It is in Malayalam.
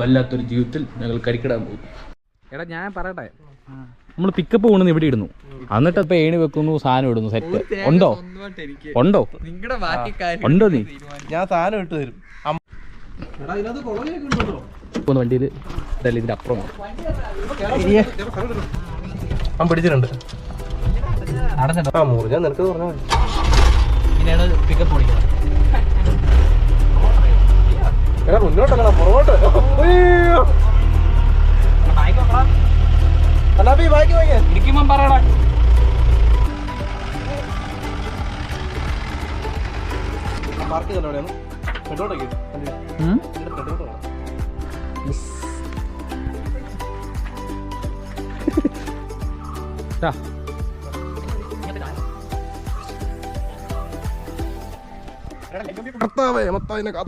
വല്ലാത്തൊരു ജീവിതത്തിൽ ഞങ്ങൾ കരിക്കിടാൻ പോകും. എടാ ഞാൻ പറയട്ടെ, നമ്മൾ പിക്കപ്പ് കൊണ്ടുവന്ന് ഇവിടെ ഇടുന്നു, എന്നിട്ട് ഇപ്പൊ ഏണി വെക്കുന്നു, സാധനം ഇടുന്നു, സെറ്റ് ഉണ്ടോ ഉണ്ടോ ഉണ്ടോ? നീ ഞാൻ സാധനം ഇട്ട് തരും. വണ്ടിയിൽ ഇതിന്റെ അപ്പുറം പിടിച്ചിട്ടുണ്ട്. മുറിഞ്ഞാ നിനക്ക് പറഞ്ഞാൽ മതി. ഇങ്ങനെയാണ് പിക്കപ്പ് ഓടിക്കുന്നത്. എടാ മുന്നോട്ടല്ല പുറകോട്ട്. ഇരിക്കുമ്പം പറയടാ. പാർക്ക് ചെയ്തല്ലോ അവിടെയാണ്. പെട്രോളൊക്കെ മൊത്തം